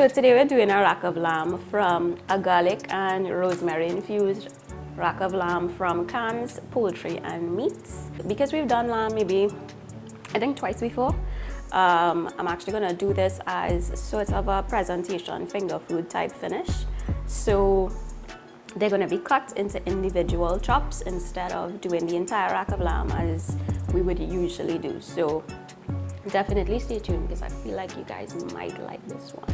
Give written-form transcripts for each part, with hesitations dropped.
So today we're doing a rack of lamb from a garlic and rosemary infused rack of lamb from cans, poultry and meats. Because we've done lamb maybe I think twice before, I'm actually gonna do this as sort of a presentation finger food type finish. So they're gonna be cut into individual chops instead of doing the entire rack of lamb as we would usually do. So definitely stay tuned because I feel like you guys might like this one.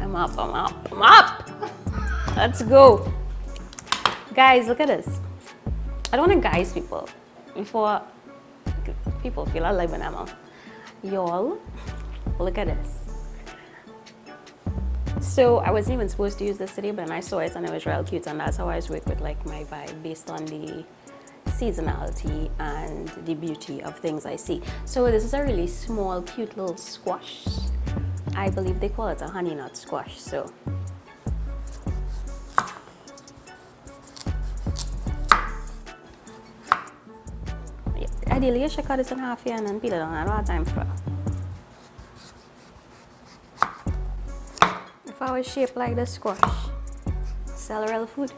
I'm up. Let's go. Guys, look at this. I don't want to guise people before people feel I live in Emma. Y'all, look at this. So I wasn't even supposed to use this today, but then I saw it and it was real cute, and that's how I was work with like my vibe based on the seasonality and the beauty of things I see. So this is a really small, cute little squash. I believe they call it a honey nut squash. So yeah, ideally you should cut this in half here and then peel it on. I don't have time for it. If I was shaped like this squash, sell real food.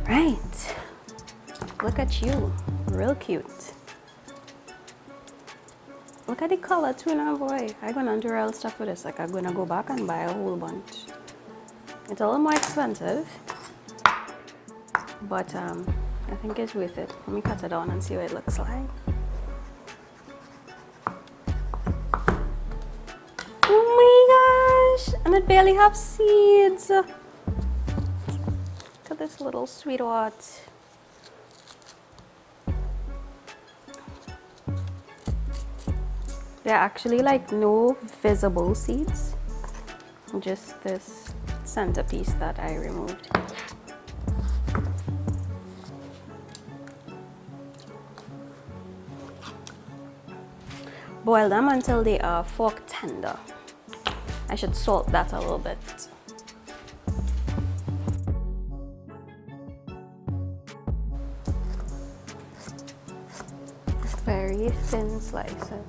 Right, look at you, real cute. Look at the color too now, boy. I'm gonna do real stuff with this. Like I'm gonna go back and buy a whole bunch. It's a little more expensive, but I think it's worth it. Let me cut it down and see what it looks like. Oh my gosh, and it barely has seeds. Look at this little sweetheart. There are actually like no visible seeds, just this centerpiece that I removed. Boil them until they are fork tender. I should salt that a little bit. Very thin slices.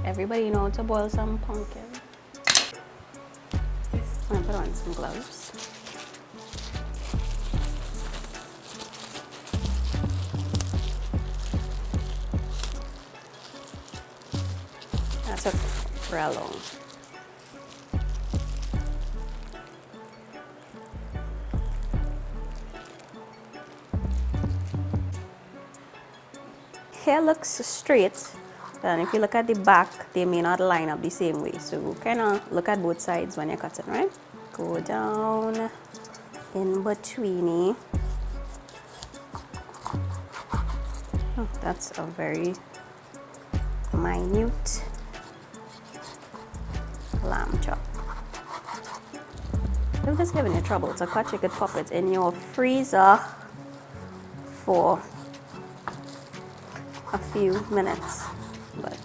Everybody know how to boil some pumpkin. I'm gonna put on some gloves. That took real long. Hair looks straight. Then if you look at the back, they may not line up the same way. So kind of look at both sides when you're cutting, right? Go down in between. Oh, that's a very minute lamb chop. If this is giving you trouble to cut, you could pop it in your freezer for a few minutes. But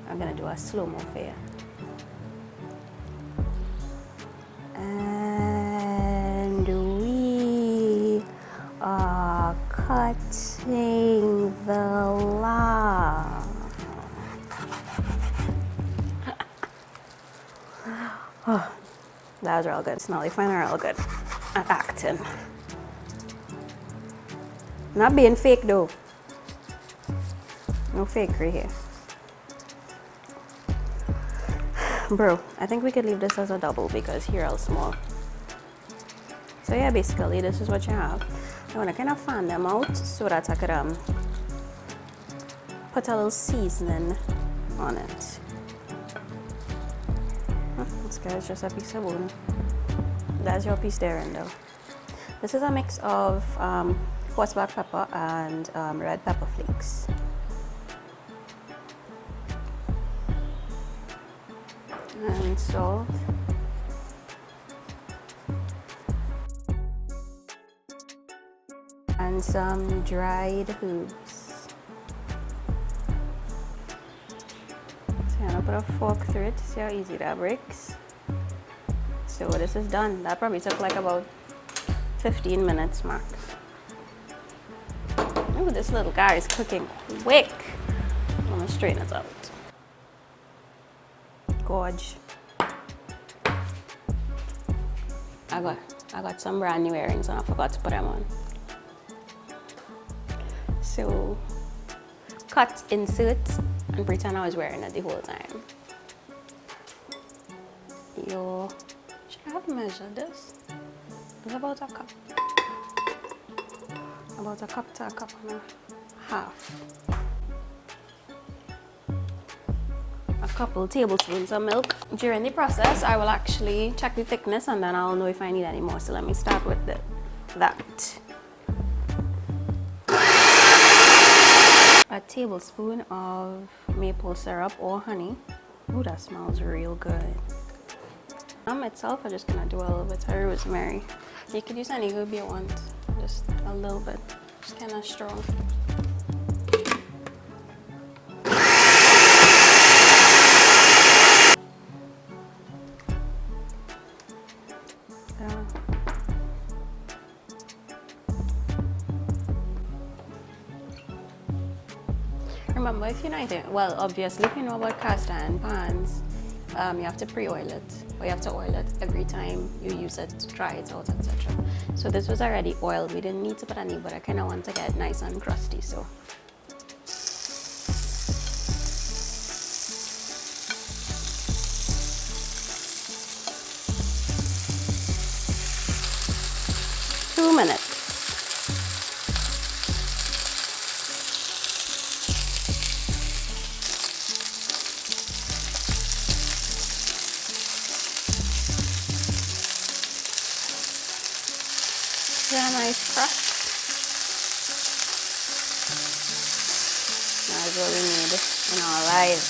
I'm gonna do a slow-mo for you. And we are cutting the lamb. Oh, that was real good. Smelly fine, real good at acting. Not being fake though. No fakery here. Bro, I think we could leave this as a double because here are small. So yeah, basically this is what you have. I want to kind of fan them out so that I could put a little seasoning on it. Oh, this guy's just a piece of bone. That's your piece there, though. This is a mix of coarse black pepper and red pepper flakes. And salt. And some dried herbs. So I'm gonna put a fork through it to see how easy that breaks. So this is done. That probably took like about 15 minutes max. Ooh, this little guy is cooking quick. I'm gonna straighten it out. Gorge. I got some brand new earrings and I forgot to put them on. So cut, insert, and pretend I was wearing it the whole time. Should I have measured this? It's about a cup. About a cup to a cup and a half. A couple tablespoons of milk. During the process, I will actually check the thickness and then I'll know if I need any more. So let me start with that. A tablespoon of maple syrup or honey. Ooh, that smells real good. Itself, I'm just gonna do a little bit of rosemary. You could use any herb you want, just a little bit, just kind of strong. Remember, if you're not eating, well, obviously, if you know about cast iron pans, you have to pre-oil it, or you have to oil it every time you use it to dry it out, etc. So this was already oiled. We didn't need to put any, but I kind of want to get it nice and crusty. So two minutes. A nice crust. That's what we need in our lives.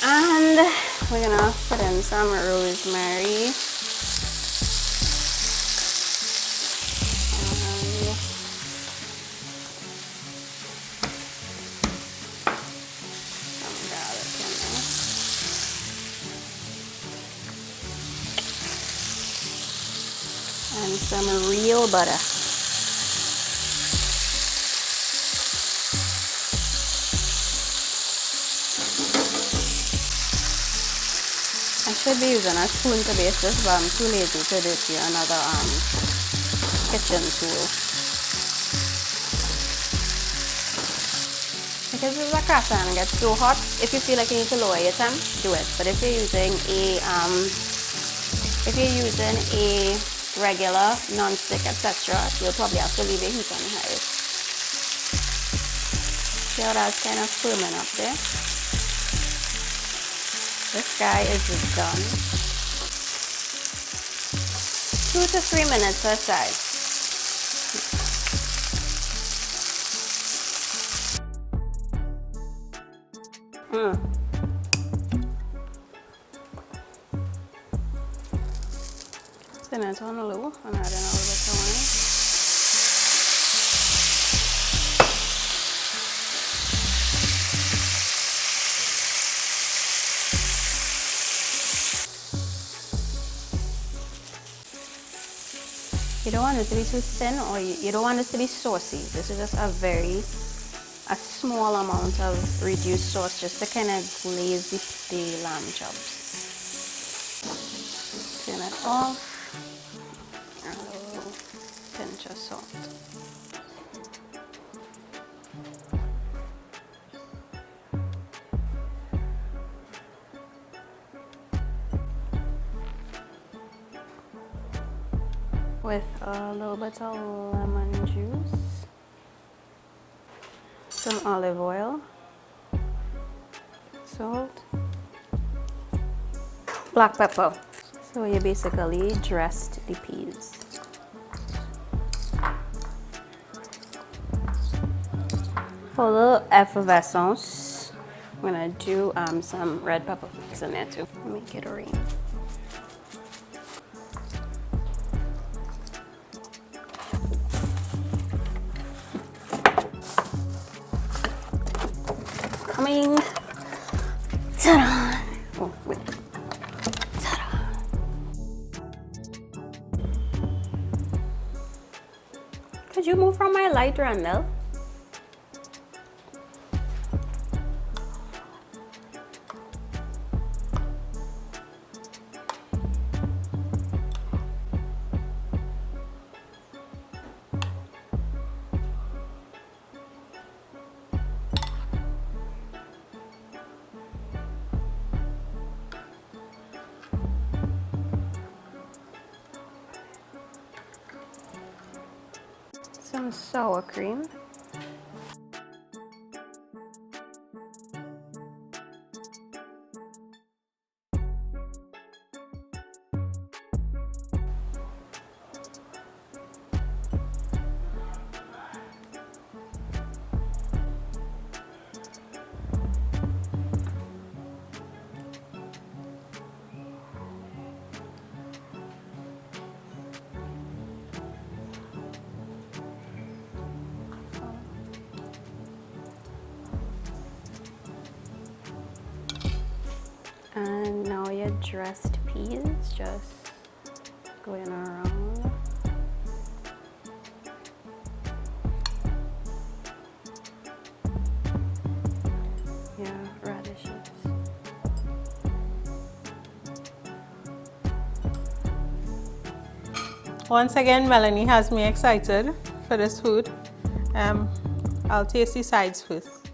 And we're gonna put in some rosemary. And some real butter. I should be using a spoon to base this, but I'm too lazy to do it with another kitchen tool. Because this is a cast iron and it gets so hot, if you feel like you need to lower your temp, do it. But if you're using a regular, non-stick, etc., you'll probably have to leave your heat on high. See how that's kind of firming up there? This guy is done. 2 to 3 minutes per side. Spin it on a little and add in a little bit of wine. You don't want it to be too thin, or you don't want it to be saucy. This is just a small amount of reduced sauce just to kind of glaze the lamb chops. Turn it off. A little pinch of salt. With a little bit of lemon juice, some olive oil, salt, black pepper. So you basically dressed the peas. For a little effervescence, I'm gonna do some red pepper flakes in there too. Make it rain. coming. Ta-da! Oh, wait. Ta-da! Could you move from my light, Randall? Some sour cream. And now your dressed peas, just going around. Yeah, radishes. Once again, Melanie has me excited for this food. I'll taste the sides first.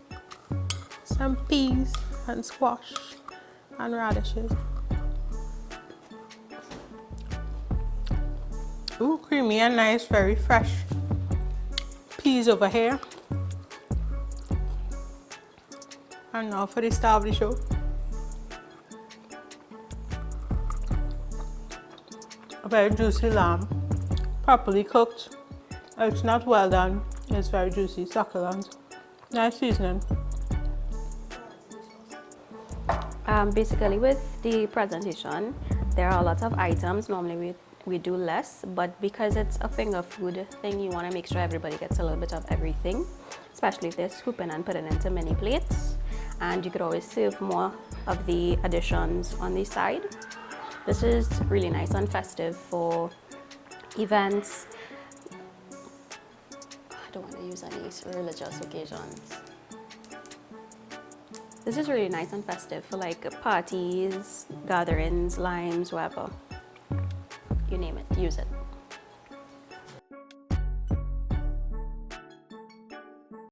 Some peas and squash and radishes. Ooh, creamy and nice, very fresh. Peas over here. And now for the star of the show. A very juicy lamb, properly cooked. It's not well done, it's very juicy, succulent. Nice seasoning. Basically with the presentation, there are a lot of items. Normally we do less, but because it's a finger food thing, you want to make sure everybody gets a little bit of everything, especially if they're scooping and putting into mini plates. And you could always serve more of the additions on the side. This is really nice and festive for events. I don't want to use any religious occasions. This is really nice and festive for like parties, gatherings, limes, whatever. You name it, use it.